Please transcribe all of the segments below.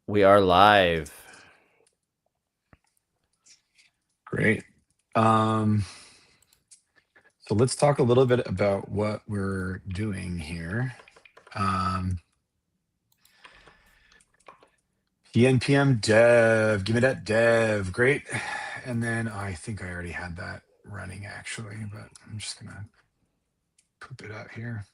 We are live. Great. So let's talk a little bit about what we're doing here. PNPM dev, give me that dev. Great. And then I think I already had that running actually, but I'm just gonna poop it out here.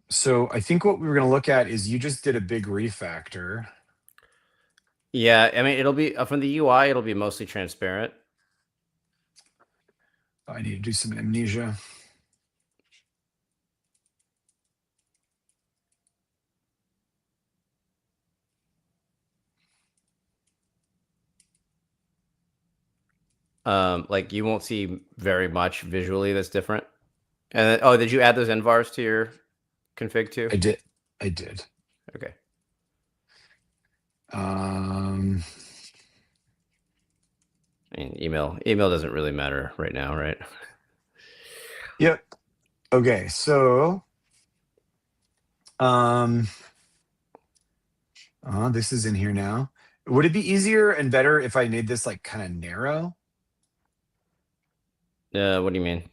So I think what we were gonna look at is you just did a big refactor. Yeah, I mean, it'll be from the UI, it'll be mostly transparent. I need to do some amnesia. Like you won't see very much visually that's different. And then, oh, did you add those envars to your config too? I did. I did. Okay. Um, I mean, email doesn't really matter right now, right? yep. Okay, so this is in here now. Would it be easier and better if I made this like kind of narrow? What do you mean?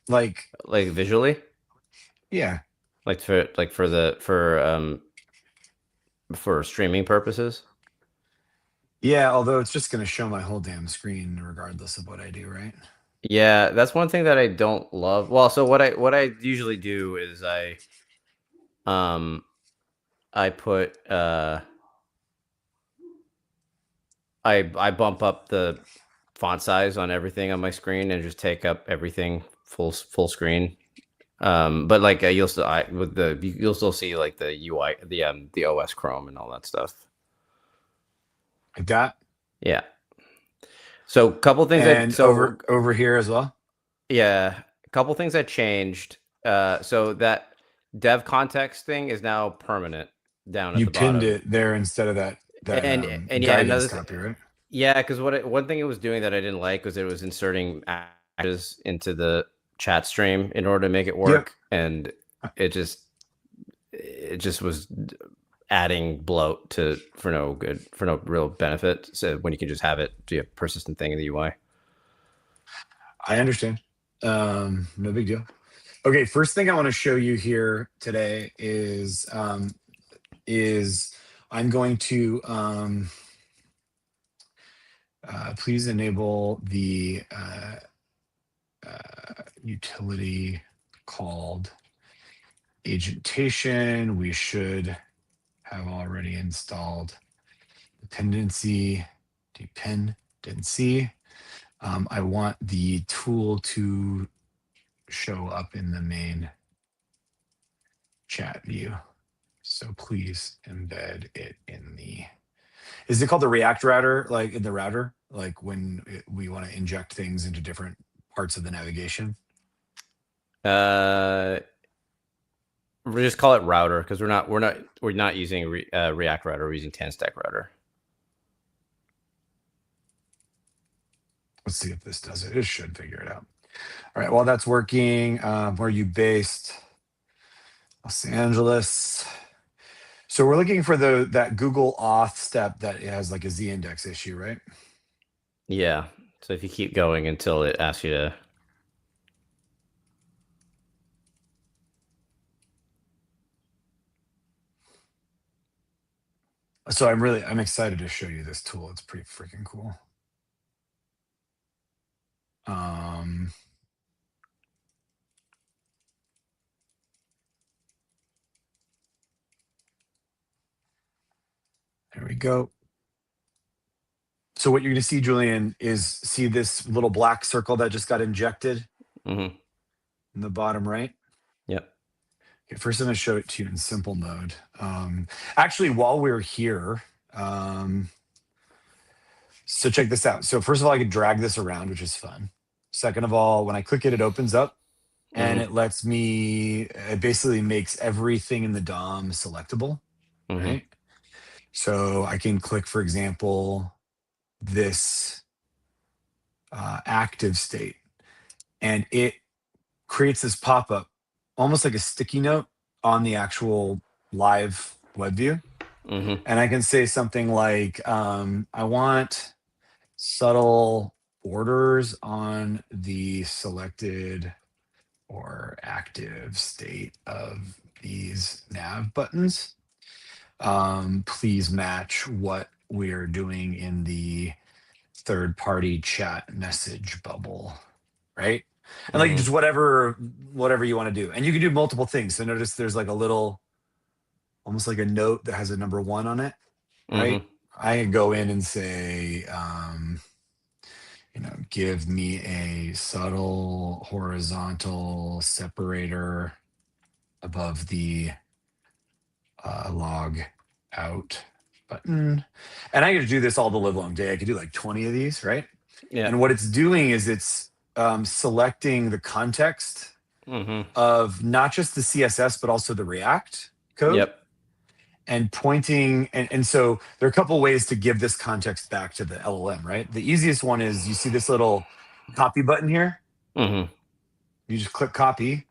Like, Like visually? yeah. Like for streaming purposes? Yeah, although it's just going to show my whole damn screen regardless of what I do, right? Yeah, that's one thing that I don't love. Well, so what I usually do is um I put I bump up the font size on everything on my screen and just take up everything full screen. But like you'll still see like the UI, the OS Chrome and all that stuff. Like that. Yeah. So couple things And over here as well. yeah, a couple things I changed. So that dev context thing is now permanent down at You the pinned bottom. it there instead of that And yeah, guidance another copy, right? yeah, because one thing it was doing that I didn't like was it was inserting actors into the chat stream in order to make it Yep. work, and it just was adding bloat for no real benefit. So when you can just have it be a persistent thing in the UI. I understand. No big deal. Okay, first thing I want to show you here today is I'm going to please enable the utility called agentation. We should have already installed dependency. I want the tool to show up in the main chat view. So please embed it in the, is it called the React router, like in the router, like when we want to inject things into different parts of the navigation? Uh, we just call it router because we're not using React router. We're using TanStack router. Let's see if this does it. It should figure it out. All right, while that's working, where are you based? Los Angeles. So we're looking for that Google auth step that has like a Z index issue, right? Yeah. So if you keep going until it asks you to. So I'm excited to show you this tool. It's pretty freaking cool. There we go. So what you're going to see, Julian, is see this little black circle that just got injected Mm-hmm. in the bottom right? Yep. Okay, first I'm going to show it to you in simple mode. Actually, while we're here, so check this out. So first of all, I could drag this around, which is fun. Second of all, when I click it, it opens up and Mm-hmm. it lets me, it basically makes everything in the DOM selectable, Mm-hmm. right? So I can click, for example, this active state, and it creates this pop-up, almost like a sticky note on the actual live web view. Mm-hmm. And I can say something like, I want subtle borders on the selected or active state of these nav buttons. Please match what we're doing in the third party chat message bubble, right? And like Mm-hmm. just whatever you want to do. And you can do multiple things. So notice there's like a little, almost like a note that has a number 1 on it, right? Mm-hmm. I can go in and say, give me a subtle horizontal separator above the log out button. And I could do this all the live long day. I could do like 20 of these, right? Yeah. And what it's doing is it's selecting the context Mm-hmm. of not just the CSS, but also the React code Yep. and pointing. And so there are a couple ways to give this context back to the LLM, right? The easiest one is you see this little copy button here. Mm-hmm. You just click copy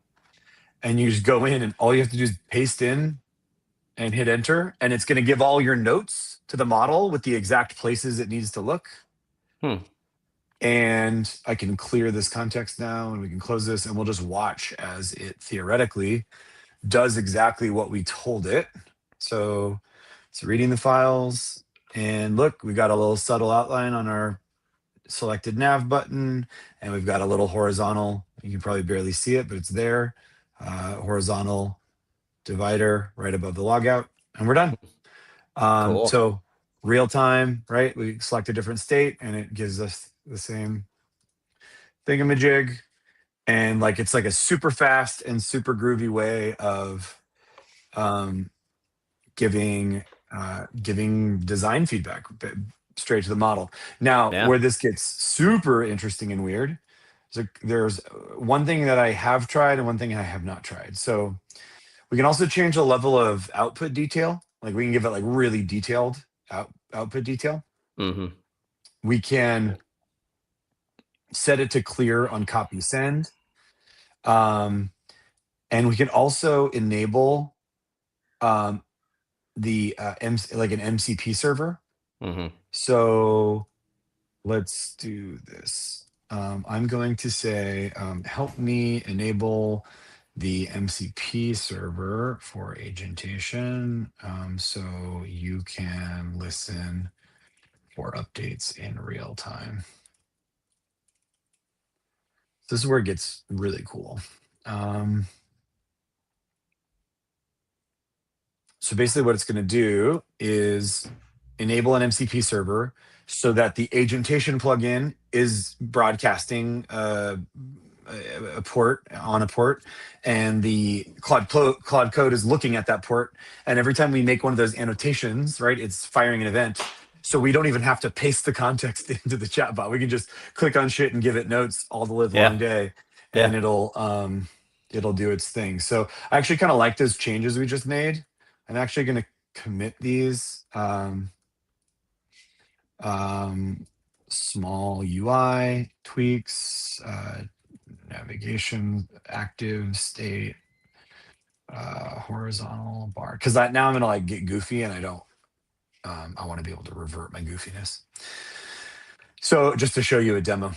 and you just go in and all you have to do is paste in and hit enter. And it's going to give all your notes to the model with the exact places it needs to look. Hmm. And I can clear this context now and we can close this and we'll just watch as it theoretically does exactly what we told it. So it's reading the files and look, we got a little subtle outline on our selected nav button and we've got a little horizontal, you can probably barely see it, but it's there, horizontal divider right above the logout and we're done. Cool. So real time, right? We select a different state and it gives us the same thingamajig. And like it's like a super fast and super groovy way of giving design feedback straight to the model. Now, Yeah. where this gets super interesting and weird, so there's one thing that I have tried and one thing I have not tried. So we can also change the level of output detail. Like we can give it like really detailed output detail. Mm-hmm. We can set it to clear on copy send. And we can also enable the like an MCP server. Mm-hmm. So let's do this. I'm going to say, help me enable the MCP server for agentation so you can listen for updates in real time. This is where it gets really cool. So basically what it's going to do is enable an MCP server so that the agentation plugin is broadcasting a port on a port and the Claude Code is looking at that port. And every time we make one of those annotations, right, it's firing an event. So we don't even have to paste the context into the chatbot. We can just click on shit and give it notes all the live long Yeah. day and Yeah. it'll do its thing. So I actually kind of like those changes we just made. I'm actually going to commit these small UI tweaks, navigation, active state, horizontal bar. Because now I'm going to like get goofy and I don't, I want to be able to revert my goofiness. So just to show you a demo.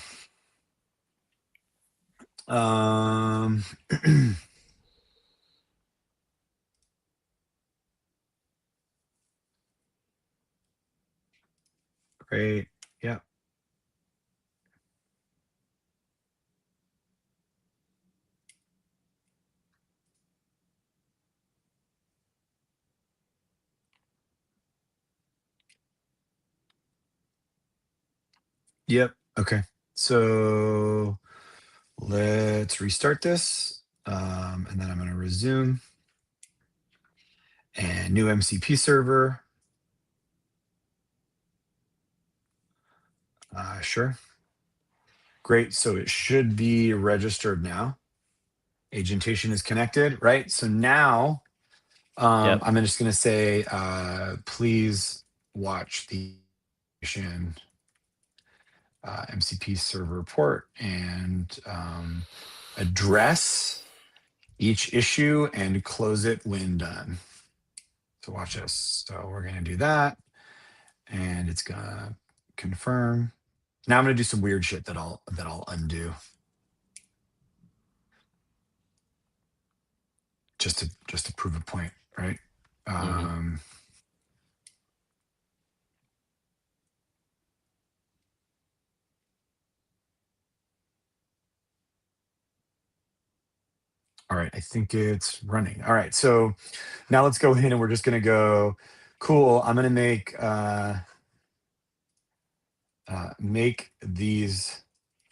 Great. Yeah. Yep. Okay. So let's restart this. And then I'm going to resume. And new MCP server. Sure. Great. So it should be registered now. Agentation is connected, right? So now Yep. I'm just going to say, please watch the MCP server port and address each issue and close it when done. So watch this. So we're going to do that, and it's going to confirm. Now I'm going to do some weird shit that I'll undo. Just to prove a point, right? Mm-hmm. All right, I think it's running. All right, so now let's go in and we're just going to go, cool, I'm going to make these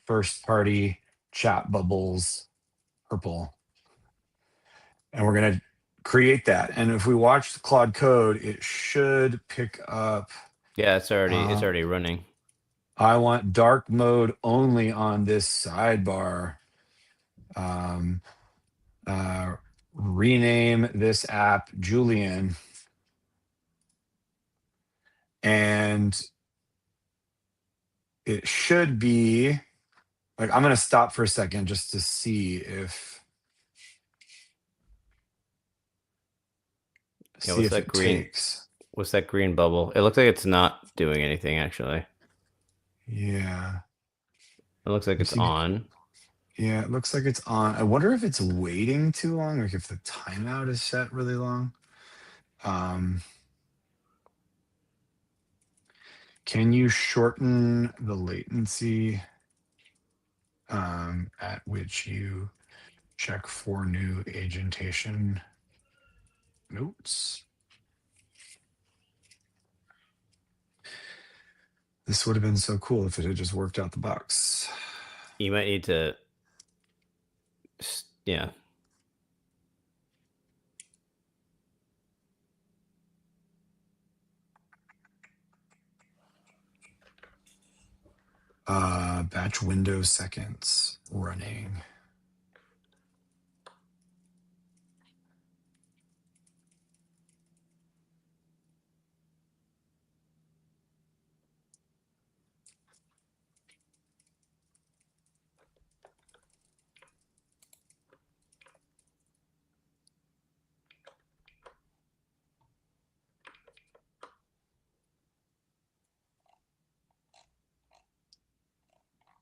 first party chat bubbles purple. And we're going to create that. And if we watch the Claude code, it should pick up. Yeah, it's already running. I want dark mode only on this sidebar. Rename this app Julian. And it should be like, I'm going to stop for a second just to see if Yeah, what's that it green? takes. What's that green bubble? It looks like it's not doing anything actually. Yeah. It looks like it's on. Yeah, it looks like it's on. I wonder if it's waiting too long, like if the timeout is set really long. Can you shorten the latency at which you check for new agentation notes? This would have been so cool if it had just worked out the box. You might need to, yeah. Batch window seconds running.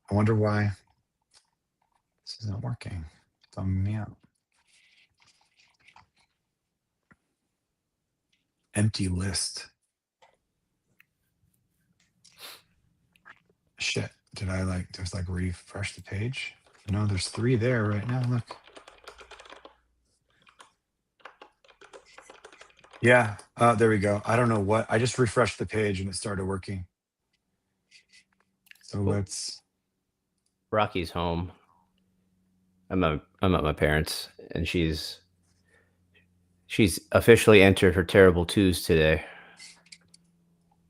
I wonder why this is not working. Thumb me out. Empty list. Shit. Did I just refresh the page? No, there's 3 there right now. Look. Yeah. There we go. I don't know what. I just refreshed the page and it started working. So Cool. let's. Rocky's home. I'm at my parents, and she's officially entered her terrible twos today.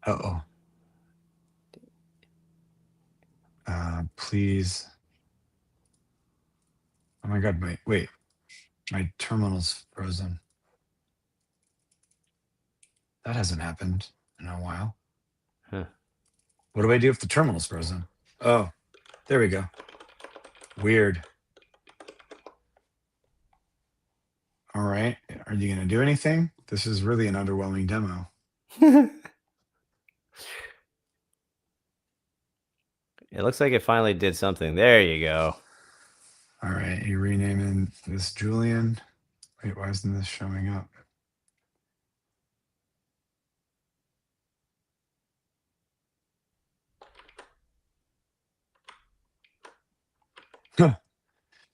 Uh-oh. Please. Oh my God, wait. My terminal's frozen. That hasn't happened in a while. Huh. What do I do if the terminal's frozen? Oh, there we go. Weird. All right. Are you going to do anything? This is really an underwhelming demo. It looks like it finally did something. There you go. All right. You renaming this Julian? Wait, why isn't this showing up?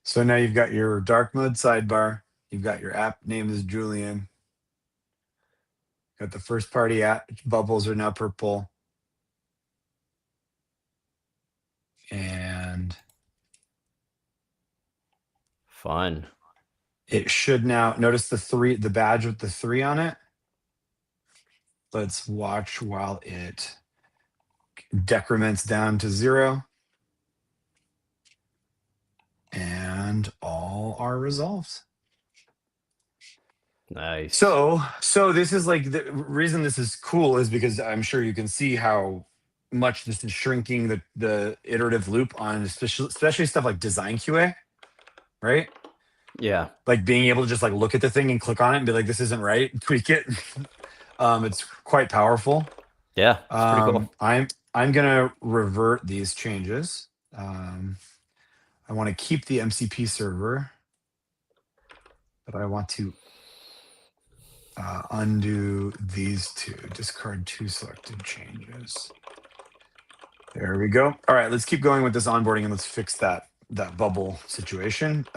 So now you've got your dark mode sidebar. You've got your app name is Julian. Got the first party app bubbles are now purple. And Fun. it should now notice the badge with the 3 on it. Let's watch while it decrements down to 0. And all are resolved. Nice. So this is like the reason this is cool is because I'm sure you can see how much this is shrinking the iterative loop on especially stuff like design QA, right? Yeah. Like being able to just like look at the thing and click on it and be like, this isn't right, tweak it. It's quite powerful. Yeah. It's pretty cool. I'm gonna revert these changes. I want to keep the MCP server, but I want to undo these two. Discard two selected changes. There we go. All right, let's keep going with this onboarding and let's fix that bubble situation.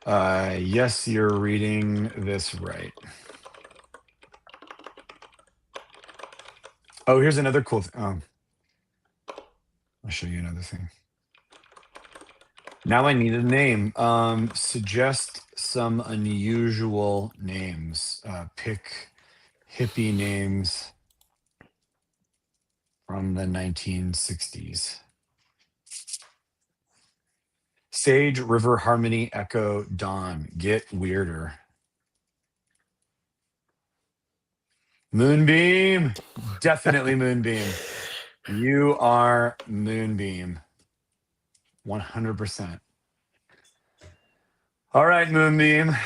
Yes, you're reading this right. Oh, here's another cool thing. I'll show you another thing. Now I need a name. Suggest some unusual names. Pick hippie names from the 1960s. Sage, River, Harmony, Echo, Dawn. Get weirder. Moonbeam. Definitely Moonbeam. You are Moonbeam. 100%. All right, Moonbeam.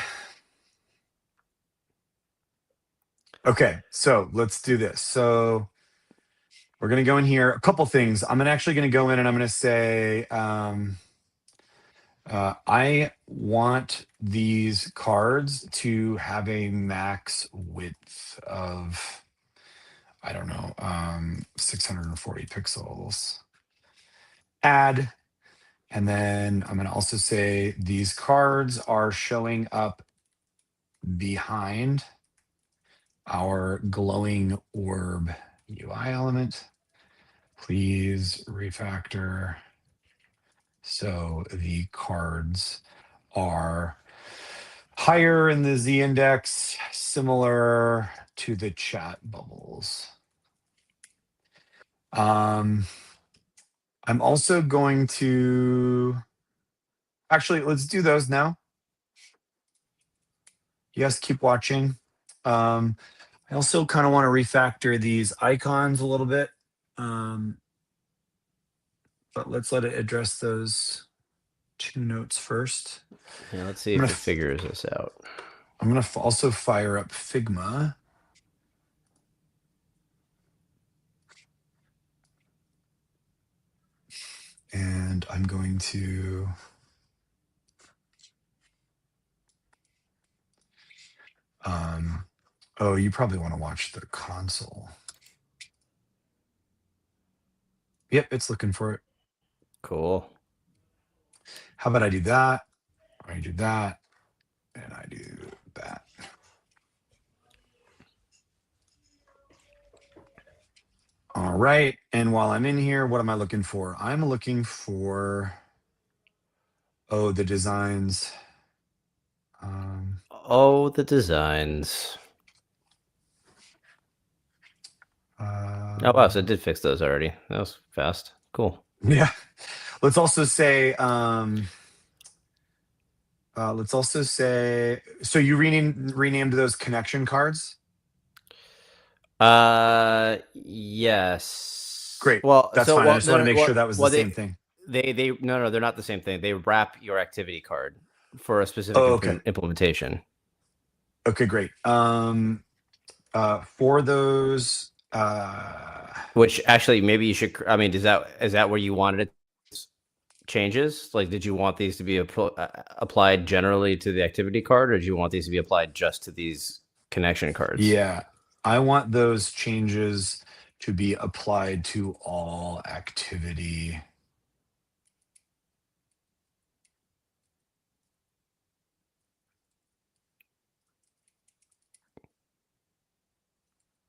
Okay, so let's do this. So we're going to go in here. A couple things. I'm actually going to go in and I'm going to say, I want these cards to have a max width of, I don't know, 640 pixels. Add. And then I'm going to also say these cards are showing up behind our glowing orb UI element. Please refactor so the cards are higher in the Z index, similar to the chat bubbles. I'm also going to actually let's do those now. Yes, keep watching. I also kind of want to refactor these icons a little bit. But let's let it address those two notes first. Yeah. Let's see I'm if gonna it figures this out. I'm gonna also fire up Figma. And I'm going to oh, you probably want to watch the console. Yep, it's looking for it. Cool. How about I do that? I do that, and I do that. All right. And while I'm in here, what am I looking for? I'm looking for, oh, the designs. Oh, the designs. Oh wow, so it did fix those already. That was fast. Cool. Yeah. Let's also say, so you renamed those connection cards? Yes. Great. Well, That's so fine. I well, just want to no, make sure that was the same thing. they no, they're not the same thing. They wrap your activity card for a specific Oh, okay. implementation. Okay, great. For those, Which actually, maybe you should. I mean, is that where you wanted it changes? Like, did you want these to be applied generally to the activity card, or did you want these to be applied just to these connection cards? yeah, I want those changes to be applied to all activity.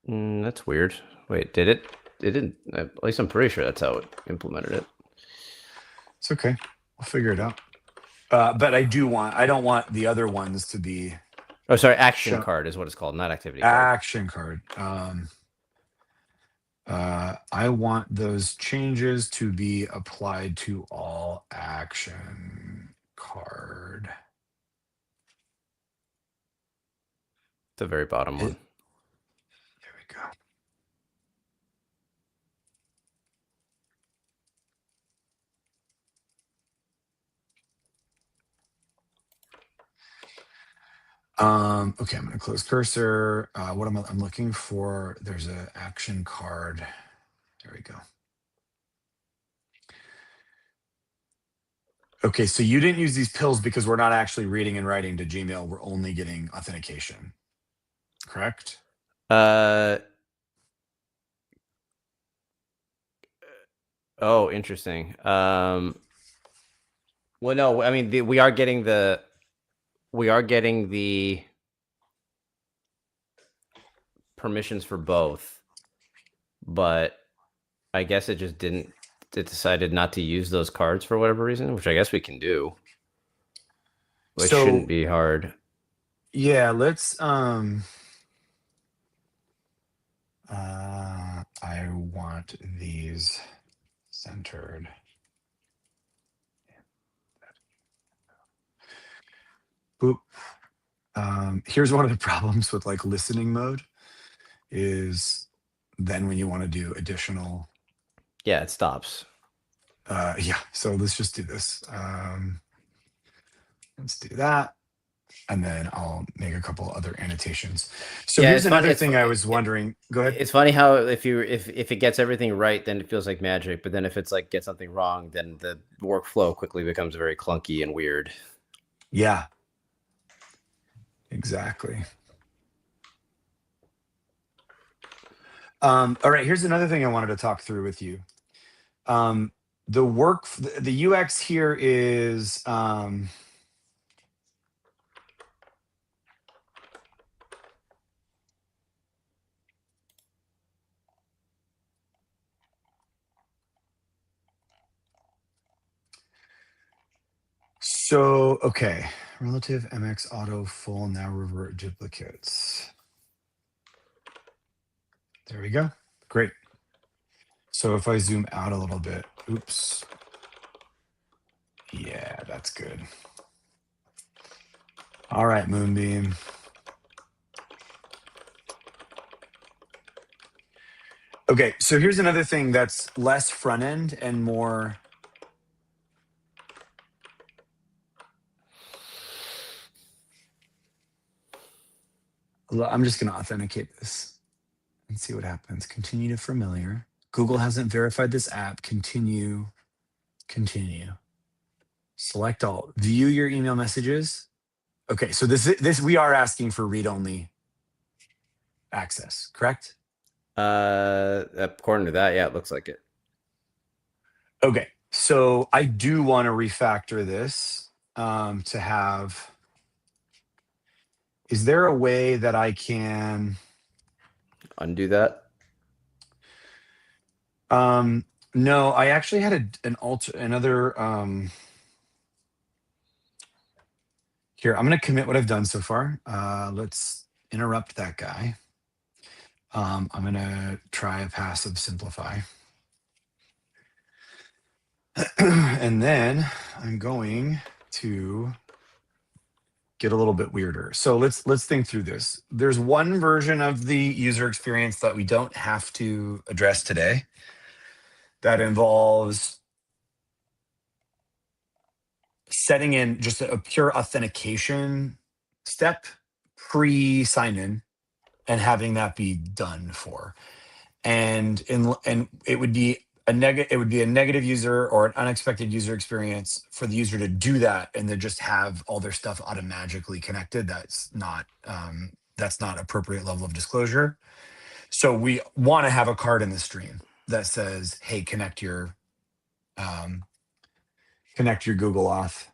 That's weird. Wait, did it? It didn't. At least I'm pretty sure that's how it implemented it. It's okay. We'll figure it out. But I don't want the other ones to be. Oh, sorry. Action card is what it's called, not activity card. Action card. I want those changes to be applied to all action card. The very bottom one. There we go. Okay, I'm going to close cursor. What I'm looking for, there's an action card. There we go. Okay, so you didn't use these pills because we're not actually reading and writing to Gmail. We're only getting authentication, correct? Oh, interesting. Well, no, I mean we are getting the permissions for both, but I guess it decided not to use those cards for whatever reason, which I guess we can do, which shouldn't So be hard. yeah, let's I want these centered. Boop. Here's one of the problems with like listening mode is then when you want to do additional Yeah, it stops. yeah, so let's just do this. Let's do that. And then I'll make a couple other annotations. So Yeah, here's it's fun. another thing I was wondering. Go ahead. It's funny how if it gets everything right, then it feels like magic. But then if it's like get something wrong, then the workflow quickly becomes very clunky and weird. Yeah, exactly. All right, here's another thing I wanted to talk through with you. The UX here is so okay. Relative MX auto full now revert duplicates. There we go. Great. So if I zoom out a little bit, oops. Yeah, that's good. All right, Moonbeam. Okay, so here's another thing that's less front end and more. I'm just going to authenticate this and see what happens. Continue to familiar. Google hasn't verified this app. Continue. Continue. Select all. View your email messages. Okay, so this we are asking for read only access, correct? According to that, yeah, it looks like it. Okay, so I do want to refactor this to have. Is there a way that I can Undo that. no, I actually had another here. I'm going to commit what I've done so far. Let's interrupt that guy. I'm going to try a passive simplify. And then I'm going to get a little bit weirder. So let's think through this. There's one version of the user experience that we don't have to address today that involves setting in just a pure authentication step pre sign in and having that be done for. And it would be a negative user or an unexpected user experience for the user to do that and then just have all their stuff automatically connected. That's not appropriate level of disclosure. So we want to have a card in the stream that says, hey, connect your Google Auth.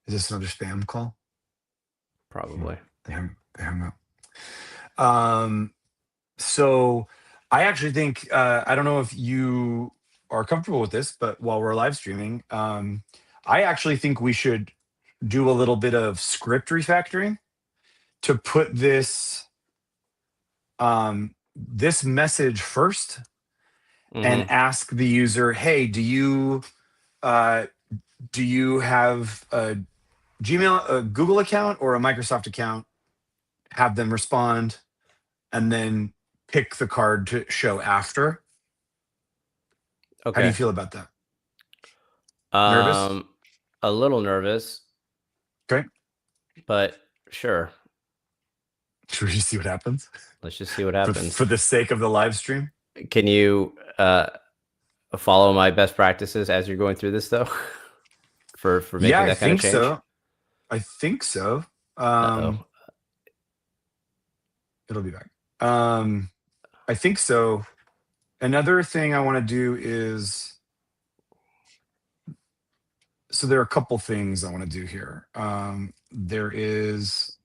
Is this another spam call? Probably. They hung up. So I actually think I don't know if you are comfortable with this, but while we're live streaming, I actually think we should do a little bit of script refactoring to put this this message first and ask the user, hey, do you have a Gmail, a Google account or a Microsoft account? Have them respond and then pick the card to show after. Okay. How do you feel about that? Nervous? A little nervous. Okay. But Sure. Should we just see what happens? Let's just see what happens. For the sake of the live stream? Can you follow my best practices as you're going through this, though? for making Yeah, I that kind of think change? so. I think so. Uh-oh. It'll be back. I think so. Another thing I want to do is, so there are a couple things I want to do here. There is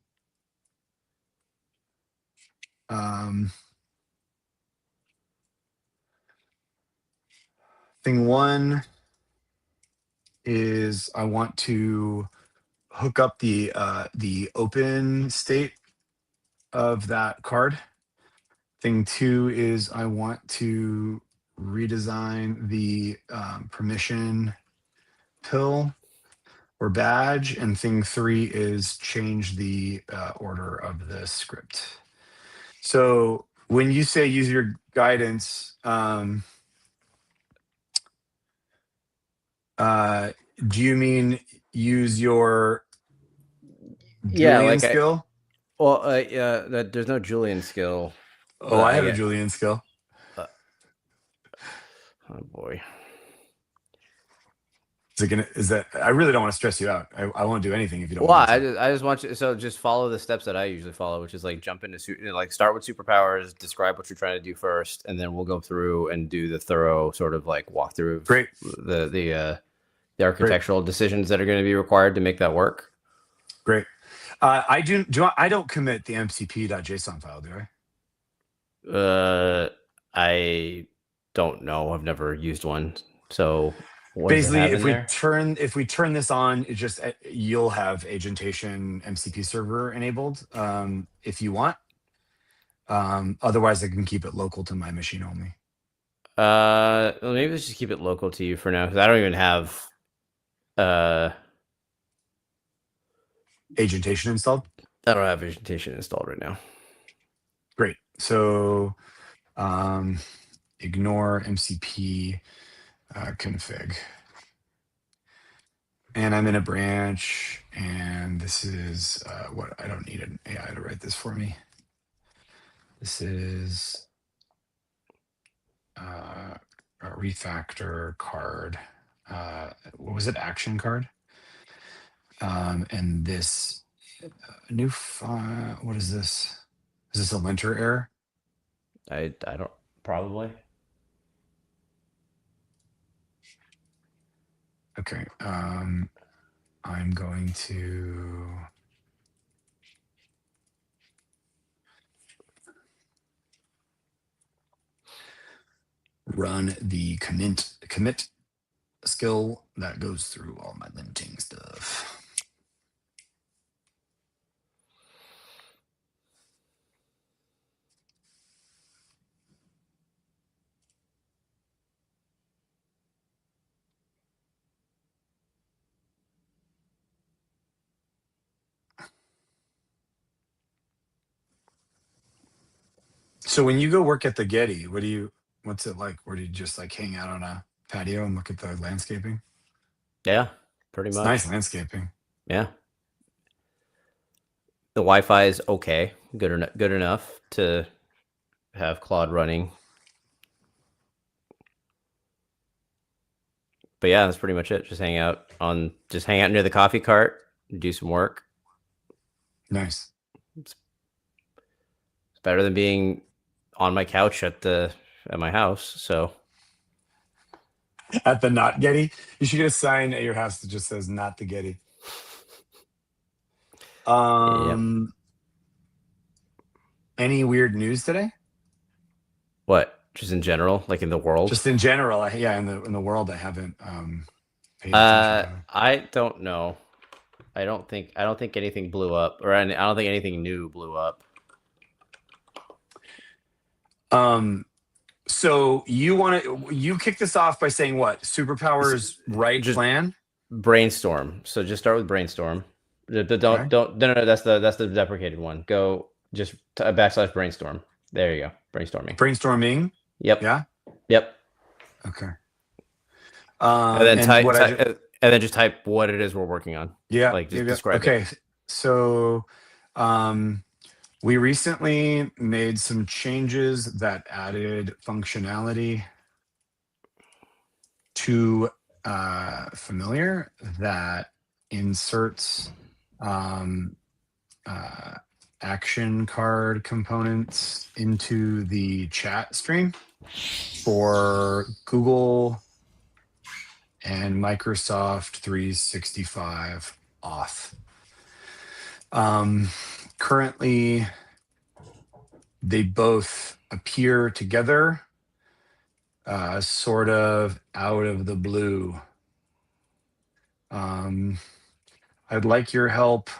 thing one is I want to hook up the open state of that card. Thing two is I want to redesign the permission pill or badge, and thing three is change the order of the script. So when you say use your guidance, do you mean use your Julian skill? There's no Julian skill. Oh, I have a Julian skill. Oh boy. Is that? I really don't want to stress you out. I won't do anything if you don't. Well, want I just want you. So just follow the steps that I usually follow, which is like jump into like start with superpowers, describe what you're trying to do first, and then we'll go through and do the thorough sort of like walkthrough of Great. The architectural decisions that are going to be required to make that work. Great. I don't commit the mcp.json file, do I? I don't know. I've never used one. So basically, if we turn this on, it just you'll have Agentation MCP server enabled if you want. Otherwise, I can keep it local to my machine only. Well, maybe let's just keep it local to you for now, because I don't even have Agentation installed. I don't have Agentation installed right now. Great. So ignore MCP config. And I'm in a branch, and this is what I don't need an AI to write this for me. This is a refactor card. What was it? Action card. And this new file. What is this? Is this a linter error? I don't, probably. Okay. I'm going to run the commit skill that goes through all my linting stuff. So when you go work at the Getty, what's it like? Where do you just like hang out on a patio and look at the landscaping? Yeah, pretty much. Nice landscaping. Yeah. The Wi-Fi is okay, good enough to have Claude running. But yeah, that's pretty much it. Just hang out near the coffee cart, do some work. Nice. It's better than being on my couch at my house. So at the not Getty, you should get a sign at your house that just says "Not the Getty." Yep. Any weird news today? What? Just in general, like in the world? Just in general, in the world, I haven't paid attention. I don't know. I don't think anything blew up, or I don't think anything new blew up. So you kick this off by saying what? Superpowers right plan? Brainstorm. So just start with brainstorm. No, that's the deprecated one. Go just / brainstorm. There you go. Brainstorming. Brainstorming. Yep. Yeah. Yep. Okay. And then just type what it is we're working on. Yeah. Like just describe it. Okay. So We recently made some changes that added functionality to Familiar that inserts um, action card components into the chat stream for Google and Microsoft 365 auth. Currently, they both appear together, sort of out of the blue. I'd like your help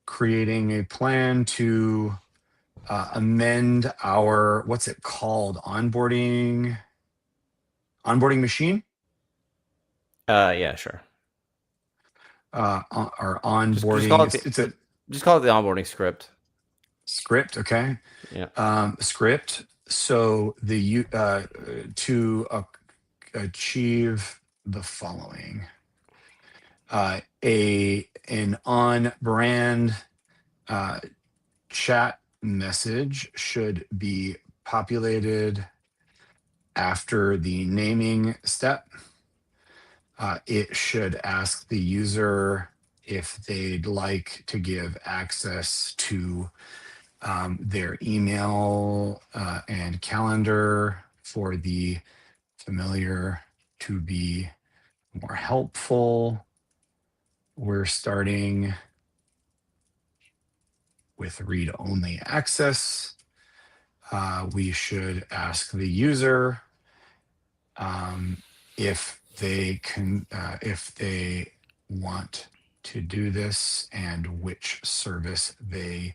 creating a plan to amend our, what's it called, onboarding machine, Yeah, sure. our Just call onboarding. it It's a just call it the onboarding script. script, okay? Yeah. Script. So to achieve the following: an on brand chat message should be populated after the naming step. It should ask the user if they'd like to give access to their email and calendar for the Familiar to be more helpful. We're starting with read-only access. We should ask the user if they want to do this and which service they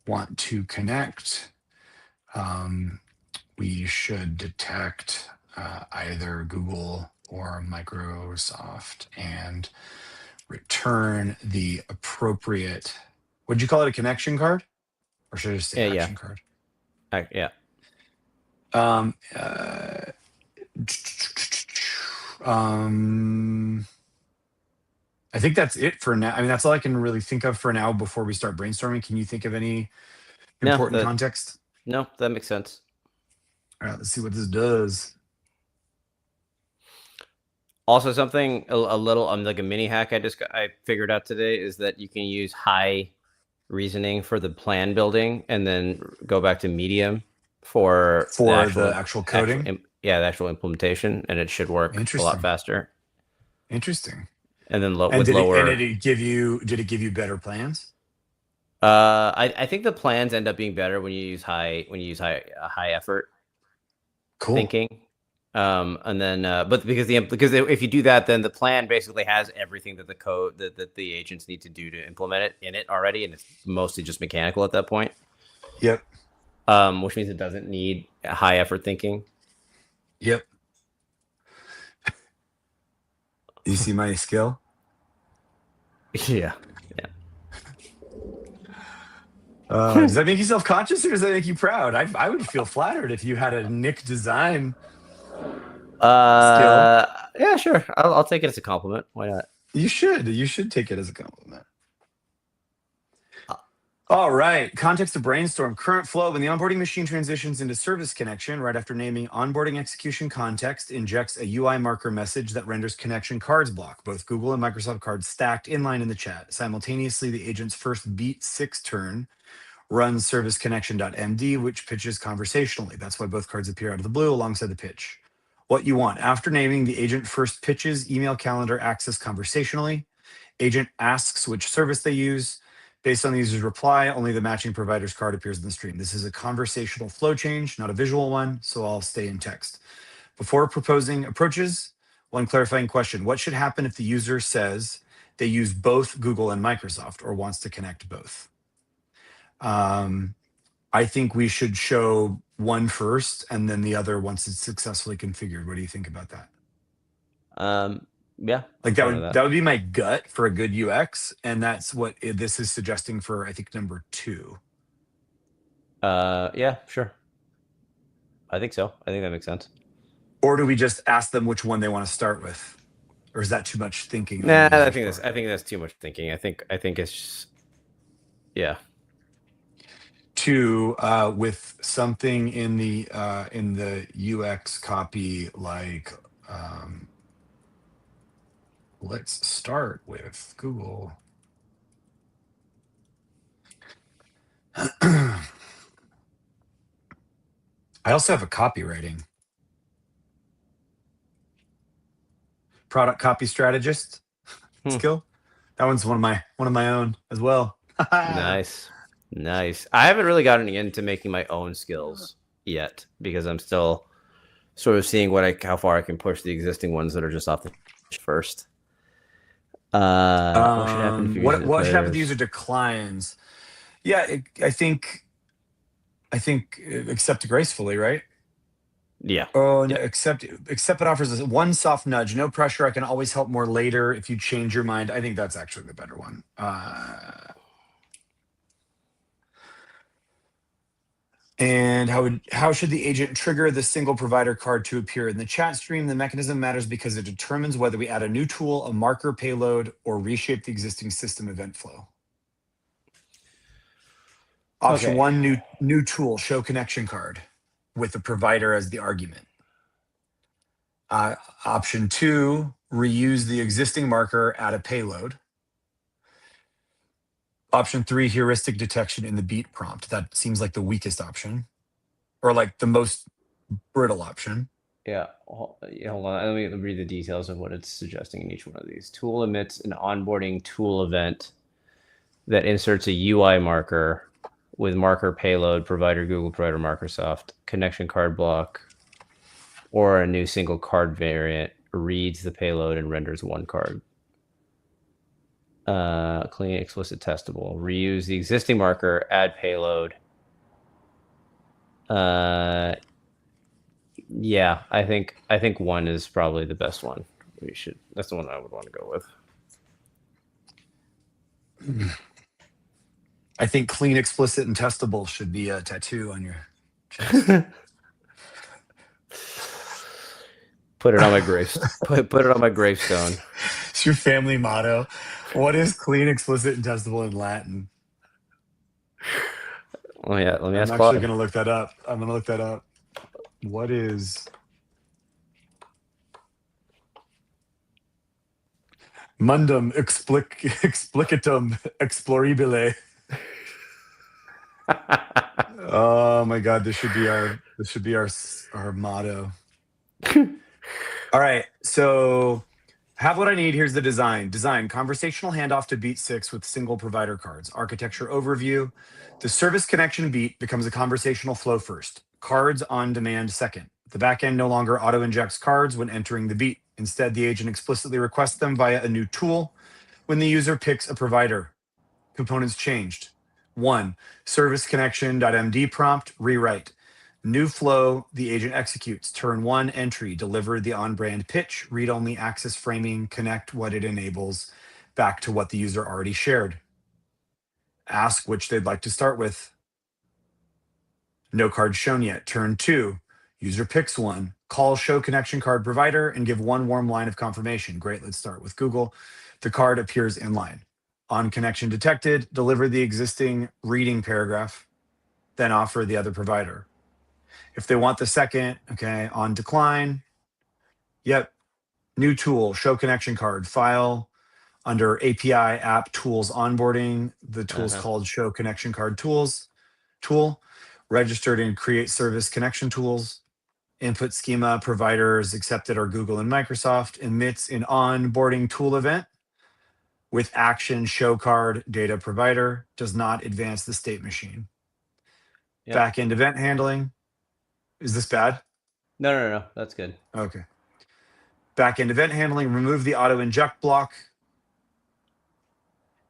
want to connect. We should detect either Google or Microsoft and return the appropriate, would you call it a connection card? Or should I just say Yeah, action card? yeah. Um, um, I think that's it for now. I mean, that's all I can really think of for now before we start brainstorming. Can you think of any important context? No, that makes sense. All right, let's see what this does. Also, something a little like a mini hack I figured out today is that you can use high reasoning for the plan building and then go back to medium for the actual coding. the actual implementation, and it should work a lot faster. Interesting. And then did it give you better plans? I think the plans end up being better when you use high effort thinking. And then but because if you do that, then the plan basically has everything that the code that the agents need to do to implement it in it already, and it's mostly just mechanical at that point. Yep. Which means it doesn't need high effort thinking. Yep. You see my skill? Yeah. Does that make you self-conscious, or does that make you proud? I would feel flattered if you had a Nick design skill. Yeah, sure. I'll take it as a compliment. Why not? You should take it as a compliment. All right. Context to brainstorm. Current flow: when the onboarding machine transitions into service connection, right after naming onboarding execution context, injects a UI marker message that renders connection cards block, both Google and Microsoft cards stacked inline in the chat. Simultaneously, the agent's first beat 6 turn runs service connection.md, which pitches conversationally. That's why both cards appear out of the blue alongside the pitch. What you want: after naming, the agent first pitches email calendar access conversationally. Agent asks which service they use. Based on the user's reply, only the matching provider's card appears in the stream. This is a conversational flow change, not a visual one, so I'll stay in text. Before proposing approaches, one clarifying question: what should happen if the user says they use both Google and Microsoft or wants to connect both? I think we should show one first and then the other once it's successfully configured. What do you think about that? Yeah, like that would be my gut for a good UX, and that's what this is suggesting for, I think, number 2. Yeah, sure. I think so. I think that makes sense. Or do we just ask them which one they want to start with, or is that too much thinking? Nah, I think that's too much thinking. I think it's just, Yeah. Two, with something in the UX copy, like let's start with Google. I also have a copywriting product copy strategist Hmm. skill. That one's one of my own as well. Nice. Nice. I haven't really gotten into making my own skills yet because I'm still sort of seeing how far I can push the existing ones that are just off the first. What should happen if your user What should happen if the user declares? declines? Yeah, I think accept gracefully, right? Yeah. Oh, no, Yep. accept it offers us one soft nudge, no pressure. I can always help more later if you change your mind. I think that's actually the better one. And how should the agent trigger the single provider card to appear in the chat stream? The mechanism matters because it determines whether we add a new tool, a marker payload, or reshape the existing system event flow. Option Okay. one, new tool, show connection card with the provider as the argument. Option two, reuse the existing marker, add a payload. Option three, heuristic detection in the beat prompt. That seems like the weakest option, or like the most brittle option. Yeah. Hold on. Let me read the details of what it's suggesting in each one of these. Tool emits an onboarding tool event that inserts a UI marker with marker payload, provider Google, provider Microsoft, connection card block, or a new single card variant reads the payload and renders one card. Clean, explicit, testable. Reuse the existing marker, add payload. Yeah, I think one is probably the best one. That's the one I would want to go with. I think clean, explicit, and testable should be a tattoo on your chest. Put it on my put it on my gravestone. It's your family motto. What is clean, explicit, and testable in Latin? Oh yeah, let me I'm ask actually Claude. going to look that up. I'm going to look that up. What is mundum explicatum exploribile? Oh my god, this should be our motto. All right, so have what I need. Here's the design. Design conversational handoff to beat 6 with single provider cards. Architecture overview. The service connection beat becomes a conversational flow first. Cards on demand second. The backend no longer auto injects cards when entering the beat. Instead, the agent explicitly requests them via a new tool when the user picks a provider. Components changed. 1. Service connection.md prompt rewrite. New flow, the agent executes. Turn 1 entry, deliver the on-brand pitch, read-only access framing, connect what it enables back to what the user already shared. Ask which they'd like to start with. No card shown yet. Turn 2, user picks one. Call show connection card provider and give one warm line of confirmation. Great, let's start with Google. The card appears in line. On connection detected, deliver the existing reading paragraph, then offer the other provider. If they want the second, okay, on decline, yep, new tool, show connection card, file under API app tools onboarding. The tool's called show connection card tools tool, registered in create service connection tools. Input schema providers accepted are Google and Microsoft. Emits an onboarding tool event with action show card data provider. Does not advance the state machine. Yep. Backend event handling. Is this bad? No. That's good. Okay. Backend event handling, remove the auto inject block.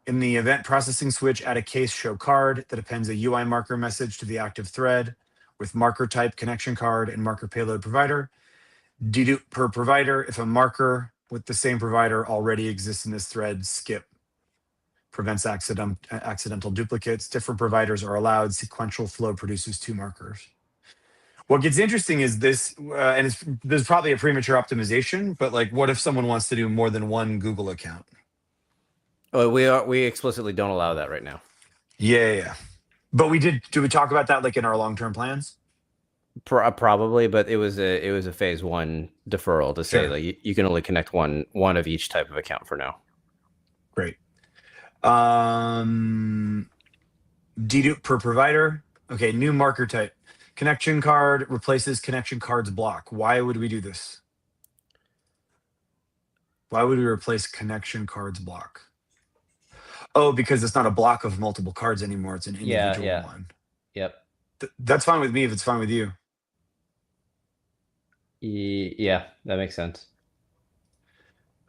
In the event processing switch, add a case show card that appends a UI marker message to the active thread with marker type connection card and marker payload provider. Dedupe per provider. If a marker with the same provider already exists in this thread, skip. Prevents accidental duplicates. Different providers are allowed. Sequential flow produces 2 markers. What gets interesting is this, and there's probably a premature optimization, but like, what if someone wants to do more than one Google account? Oh, we explicitly don't allow that right now. Yeah. But did we talk about that like in our long-term plans? Probably, but it was a phase one deferral to say Sure. like you can only connect one of each type of account for now. Great. Um, dedupe per provider. Okay, new marker type. Connection card replaces connection card's block. Why would we do this? Why would we replace connection card's block? Oh, because it's not a block of multiple cards anymore. It's an Yeah, individual yeah, one. yep. That's fine with me if it's fine with you. Yeah, that makes sense.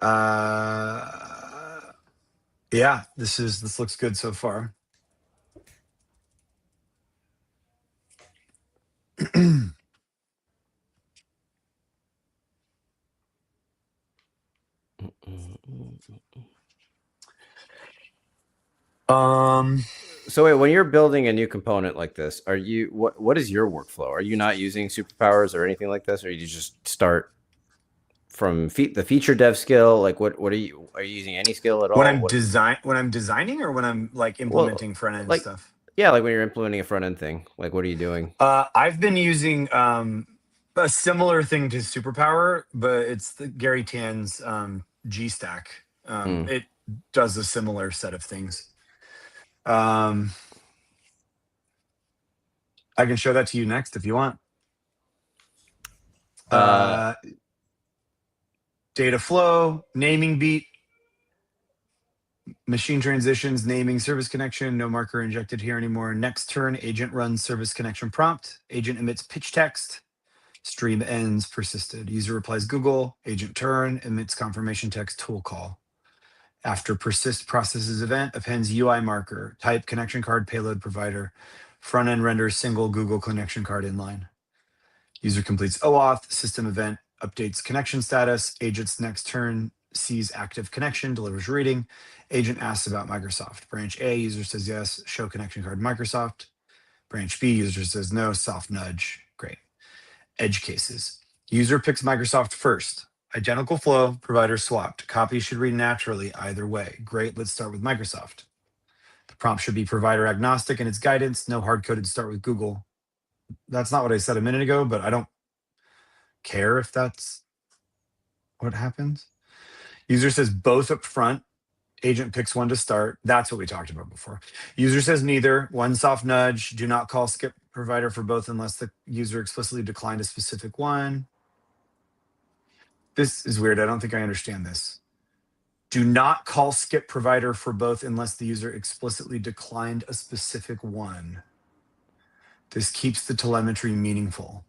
Uh, yeah, this looks good so far. um, So wait, when you're building a new component like this, what is your workflow? Are you not using superpowers or anything like this, or you just start from the feature dev skill? Like what are you using any skill at all? when I'm designing or when I'm like Well, implementing front end like stuff. yeah, like when you're implementing a front end thing, like what are you doing? I've been using a similar thing to Superpower, but it's the Gary Tan's G Stack. Hmm. It does a similar set of things. Um, I can show that to you next if you want. Uh, Uh, data flow, naming beat, machine transitions, naming service connection, no marker injected here anymore. Next turn, agent runs service connection prompt. Agent emits pitch text. Stream ends persisted. User replies Google. Agent turn emits confirmation text tool call. After persist processes event, appends UI marker, type connection card payload provider. Front end renders single Google connection card inline. User completes OAuth, system event updates connection status. Agent's next turn sees active connection, delivers reading. Agent asks about Microsoft. Branch A, user says yes, show connection card Microsoft. Branch B, user says no, soft nudge. Great. Edge cases. User picks Microsoft first. Identical flow, provider swapped. Copies should read naturally either way. Great, let's start with Microsoft. The prompt should be provider agnostic in its guidance, no hard-coded start with Google. That's not what I said a minute ago, but I don't care if that's what happens. User says both up front. Agent picks one to start. That's what we talked about before. User says neither. One soft nudge. Do not call skip provider for both unless the user explicitly declined a specific one. This is weird. I don't think I understand this. Do not call skip provider for both unless the user explicitly declined a specific one. This keeps the telemetry meaningful.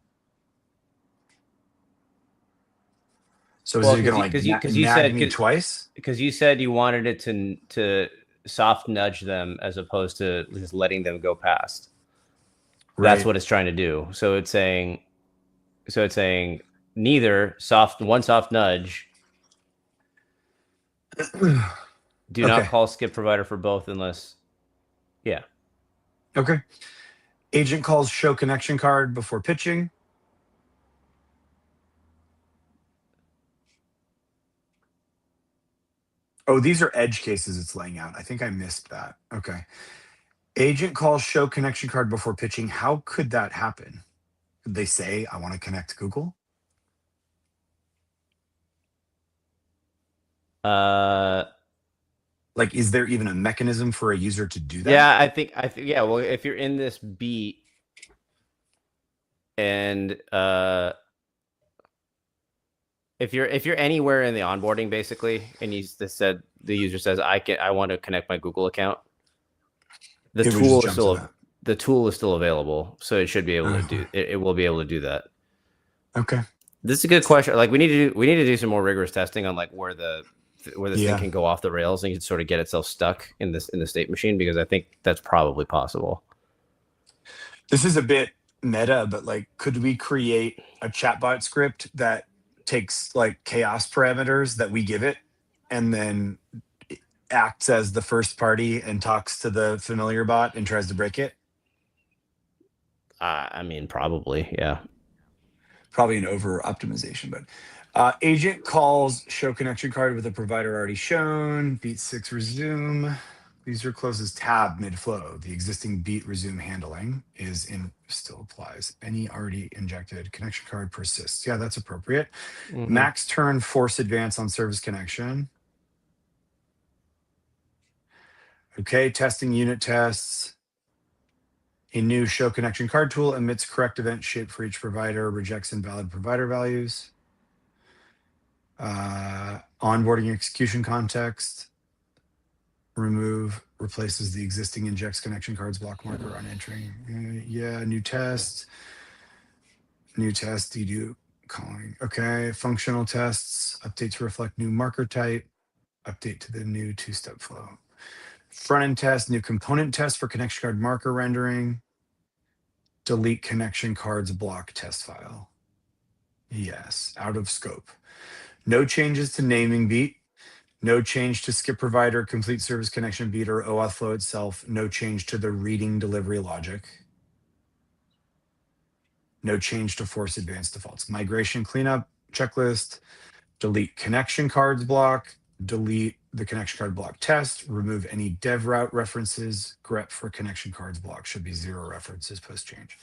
So is well, it going because to you like because you nag said me twice? because you said you wanted it to soft nudge them as opposed to just letting them go past. That's Right. what it's trying to do. So it's saying neither soft nudge. Do not Okay. call skip provider for both unless yeah. Okay. Agent calls show connection card before pitching. Oh, these are edge cases it's laying out. I think I missed that. Okay. Agent calls show connection card before pitching. How could that happen? Could they say, I want to connect Google? Uh Like, is there even a mechanism for a user to do that? yeah, I think yeah, well if you're in this beat and if you're anywhere in the onboarding basically and the user says I want to connect my Google account, the It would just tool is jump to still that. the tool is still available, so it should be able to Uh-huh. do it will be able to do that. Okay. This is a good question. Like we need to do some more rigorous testing on like where this thing Yeah. can go off the rails and you can sort of get itself stuck in the state machine, because I think that's probably possible. This is a bit meta, but like, could we create a chatbot script that takes like chaos parameters that we give it and then acts as the first party and talks to the familiar bot and tries to break it? I mean, probably, yeah. Probably an over optimization, but agent calls show connection card with a provider already shown. Beat six resume. User closes tab mid-flow. The existing beat resume handling still applies. Any already injected connection card persists. Yeah, that's appropriate. Mm-hmm. Max turn force advance on service connection. Okay, testing unit tests. A new show connection card tool emits correct event shape for each provider, rejects invalid provider values. Onboarding execution context. Remove, replaces the existing injects connection cards block marker on entering. Yeah, new test. New test, dedo calling. Okay, functional tests, update to reflect new marker type, update to the new two-step flow. Front end test, new component test for connection card marker rendering. Delete connection cards block test file. Yes, out of scope. No changes to naming beat. No change to skip provider, complete service connection beat, or OAuth flow itself. No change to the reading delivery logic. No change to force advanced defaults. Migration cleanup checklist. Delete connection cards block. Delete the connection card block test. Remove any dev route references. grep for connection cards block should be 0 references post change.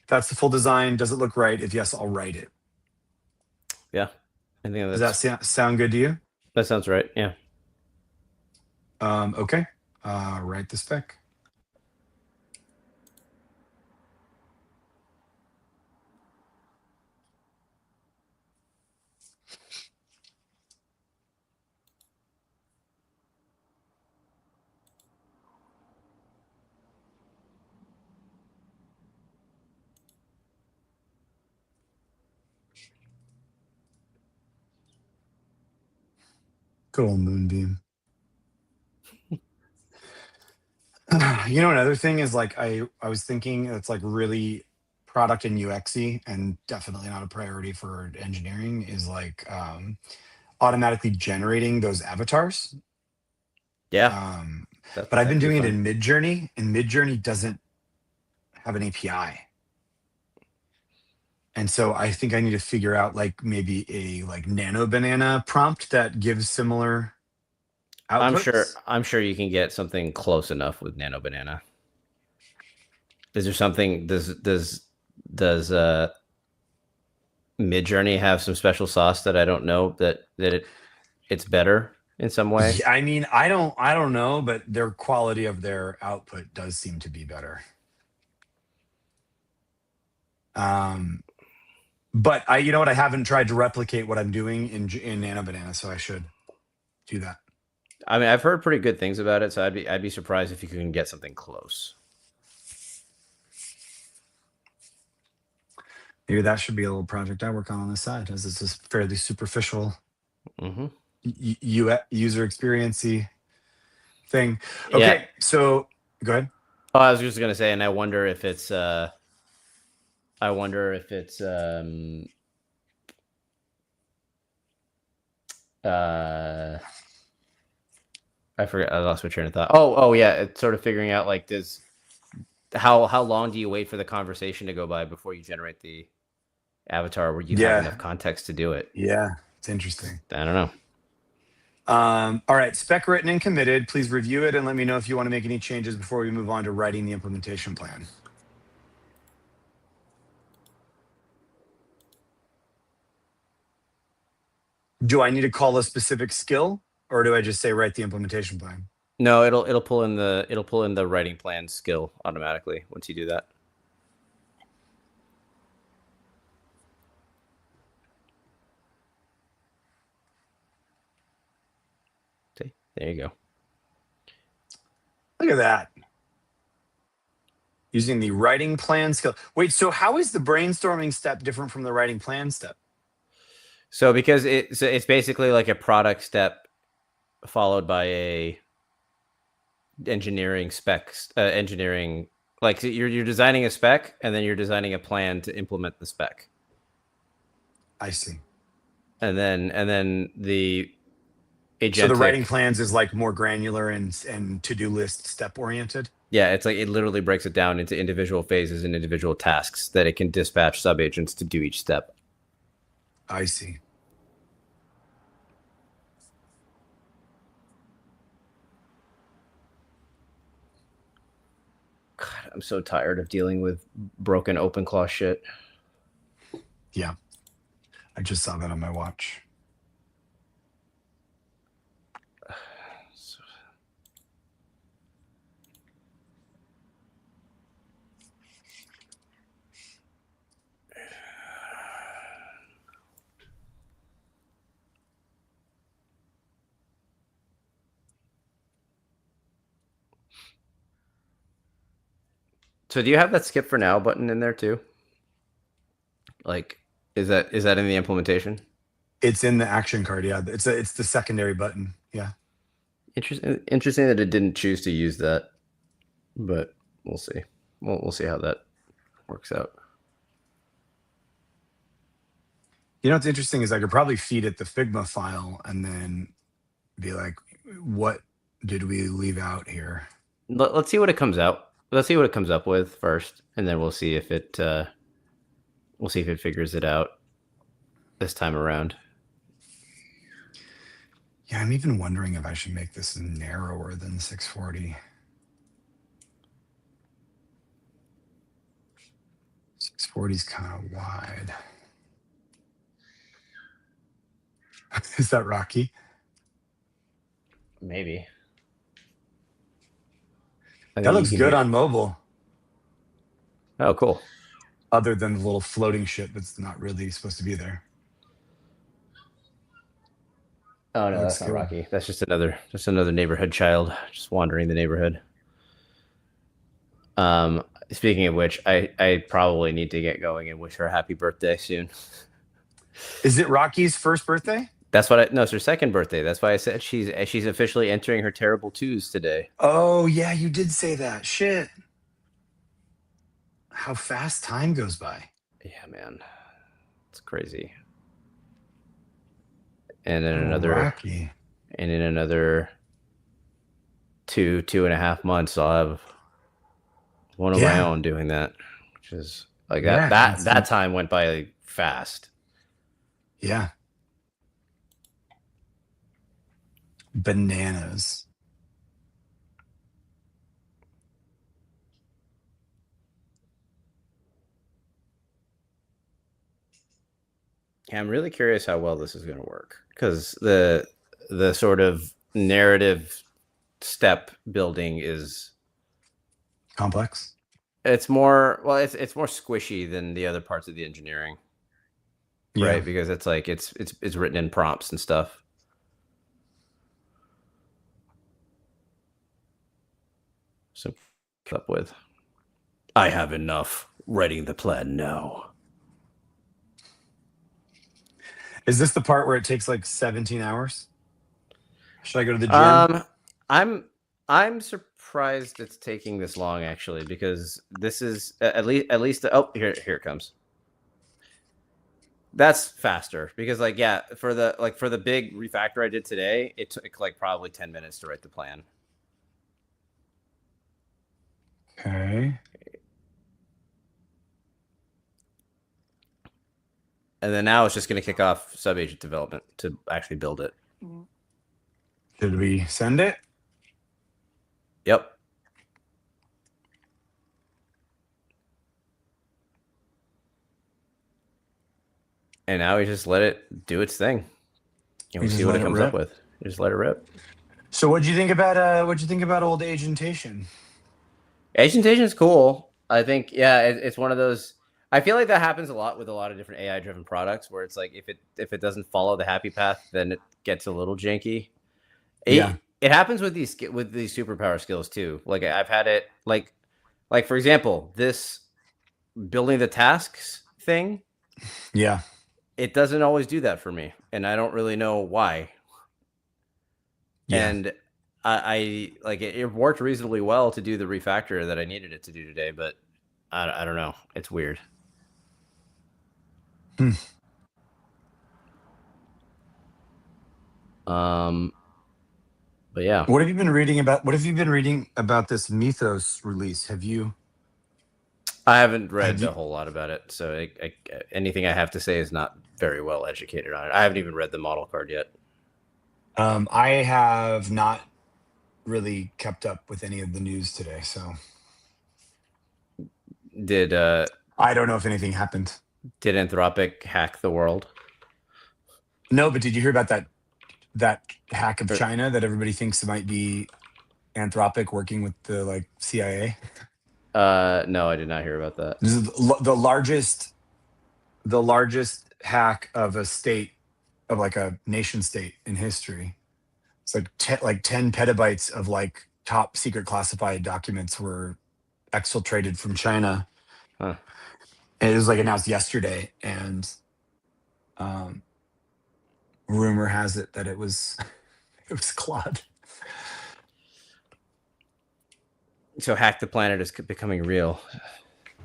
That's the full design. Does it look right? If yes, I'll write it. Yeah, I think Does that sound good to you? That sounds right. Yeah. Okay. Write the spec. Good old Moonbeam. You know, another thing is like I was thinking it's like really product and UXy and definitely not a priority for engineering is like automatically generating those avatars. Yeah. But I've been doing it in Midjourney, and Midjourney doesn't have an API. And so I think I need to figure out like maybe a like Nano Banana prompt that gives similar outputs. I'm sure you can get something close enough with Nano Banana. Is there something does Midjourney have some special sauce that I don't know that it's better in some way? Yeah, I mean, I don't know, but their quality of their output does seem to be better. But you know what? I haven't tried to replicate what I'm doing in Nano Banana, so I should do that. I mean, I've heard pretty good things about it, so I'd be surprised if you can get something close. Maybe that should be a little project I work on the side, as it's just fairly superficial user experience-y thing. Okay, yeah. So go ahead. Oh, I was just gonna say, and I wonder if it's I forgot. I lost my train of thought. Oh yeah. It's sort of figuring out like how long do you wait for the conversation to go by before you generate the avatar where you have enough context to do it? Yeah, it's interesting. I don't know. All right, spec written and committed. Please review it and let me know if you want to make any changes before we move on to writing the implementation plan. Do I need to call a specific skill, or do I just say write the implementation plan? No, it'll pull in the writing plan skill automatically once you do that. Okay, there you go. Look at that. Using the writing plan skill. Wait, so how is the brainstorming step different from the writing plan step? So because it's basically like a product step followed by a engineering specs, engineering, like you're designing a spec and then you're designing a plan to implement the spec. I see. And then the agentic, so the writing plans is like more granular and to-do list step oriented. Yeah, it's like it literally breaks it down into individual phases and individual tasks that it can dispatch subagents to do each step. I see. I'm so tired of dealing with broken OpenClaw shit. Yeah. I just saw that on my watch. So do you have that skip for now button in there too? Like, is that in the implementation? It's in the action card. Yeah. It's the secondary button. Yeah. Interesting that it didn't choose to use that, but we'll see. We'll see how that works out. You know what's interesting is I could probably feed it the Figma file and then be like, what did we leave out here? Let's see what it comes out. Let's see what it comes up with first, and then we'll see if it figures it out this time around. Yeah, I'm even wondering if I should make this narrower than 640. 640 is kind of wide. Is that Rocky? Maybe. That looks good on mobile. Oh, cool. Other than the little floating shit that's not really supposed to be there. Oh no, that's not Rocky. That's just another neighborhood child just wandering the neighborhood. Speaking of which, I probably need to get going and wish her a happy birthday soon. Is it Rocky's first birthday? That's what no, it's her second birthday. That's why I said she's officially entering her terrible twos today. Oh yeah, you did say that. Shit. How fast time goes by. Yeah, man. It's crazy. And in another and in another 2.5 months I'll have one of my own doing that, which is like that time went by fast. Yeah. Bananas. Yeah, I'm really curious how well this is going to work, because the sort of narrative step building is complex. It's more it's more squishy than the other parts of the engineering, right? Because it's like it's written in prompts and stuff. So up with, I have enough. Writing the plan now. Is this the part where it takes like 17 hours? Should I go to the gym? I'm surprised it's taking this long, actually, because this is at least oh, here it comes. That's faster, because like for the big refactor I did today, it took like probably 10 minutes to write the plan. Okay. And then now it's just going to kick off sub-agent development to actually build it. Did we send it? Yep. And now we just let it do its thing. And we see what it comes up with. You just let it rip. So what'd you think about old agentation? Agentation is cool. I think it's one of those. I feel like that happens a lot with a lot of different AI driven products, where it's like if it doesn't follow the happy path, then it gets a little janky. It happens with these superpower skills too. Like I've had it like for example, this building the tasks thing. Yeah. It doesn't always do that for me, and I don't really know why. Yeah. And I like it worked reasonably well to do the refactor that I needed it to do today, but I don't know. It's weird. But yeah. What have you been reading about this Mythos release? Have you? I haven't read a whole lot about it, so anything I have to say is not very well educated on it. I haven't even read the model card yet. I have not really kept up with any of the news today, so I don't know if anything happened. did Anthropic hack the world? No, but did you hear about that hack of Or- China that everybody thinks might be Anthropic working with the like CIA? No, I did not hear about that. This is the largest hack of a state, of like a nation state in history. It's like 10 petabytes of like top secret classified documents were exfiltrated from China. Huh. And it was like announced yesterday, and um, rumor has it that it was it was Claude. So Hack the Planet is becoming real.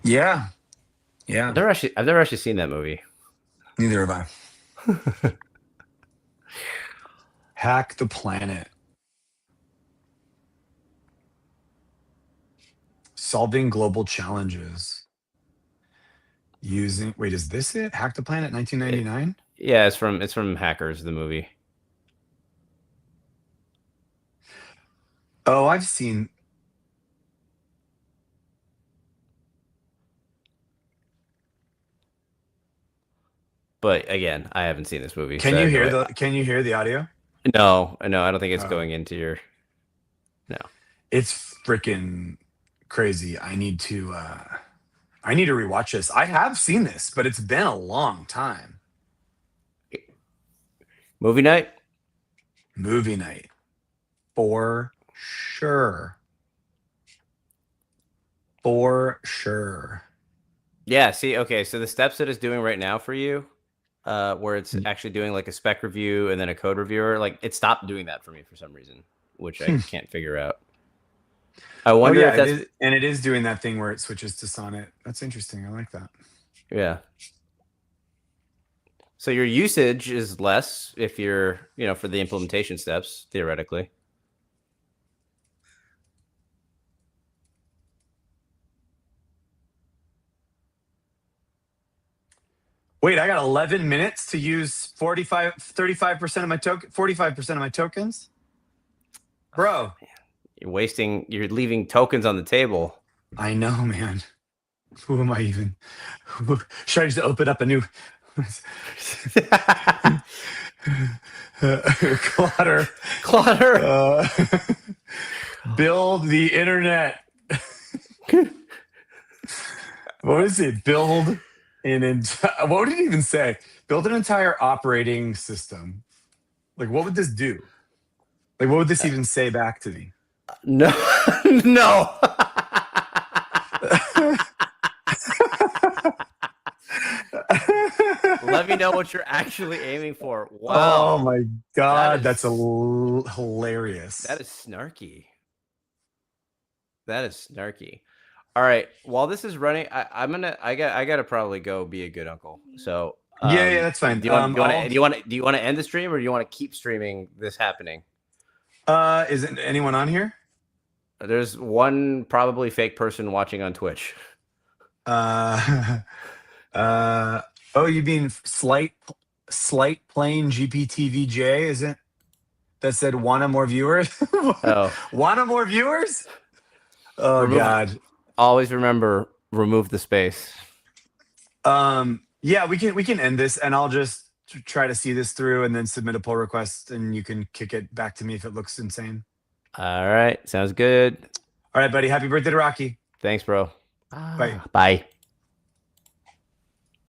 Yeah, yeah. I've never actually seen that movie. Neither have I. Hack the Planet. Solving global challenges using. Wait, is this it? Hack the Planet, 1999. Yeah, it's from Hackers, the movie. Oh, I've seen. But again, I haven't seen this movie. Can so you I have hear no- the? Can you hear the audio? No, I don't think it's Oh. going into your. No. It's freaking crazy. I need to rewatch this. I have seen this, but it's been a long time. Movie night? Movie night. For sure. For sure. Yeah, see, okay, so the steps that it's doing right now for you, where it's Mm. actually doing like a spec review and then a code reviewer, like it stopped doing that for me for some reason, which I can't figure out. I wonder if that's it is doing that thing where it switches to Sonnet. That's interesting. I like that. yeah. So your usage is less if you're, for the implementation steps, theoretically. Wait, I got 11 minutes to use 35% of my token, 45% of my tokens? Bro. You're leaving tokens on the table. I know, man. Who am I even? Should I just open up a new Clotter. Build the internet. What is it? Build what would it even say? Build an entire operating system. Like, what would this do? Like, what would this even say back to me? No, no. Let me know what you're actually aiming for. Wow. Oh my god, that's hilarious. That is snarky. That is snarky. All right. While this is running, I gotta probably go be a good uncle. So yeah, that's fine. Do you want to end the stream, or do you want to keep streaming this happening? Isn't anyone on here? There's one probably fake person watching on Twitch. Oh, you mean slight plain GPTVJ, isn't that said wanna more viewers? Oh. Wanna more viewers? Oh god. Always remember, remove the space. Yeah, we can end this, and I'll just try to see this through and then submit a pull request, and you can kick it back to me if it looks insane. All right. Sounds good. All right, buddy. Happy birthday to Rocky. Thanks, bro. Bye. Bye.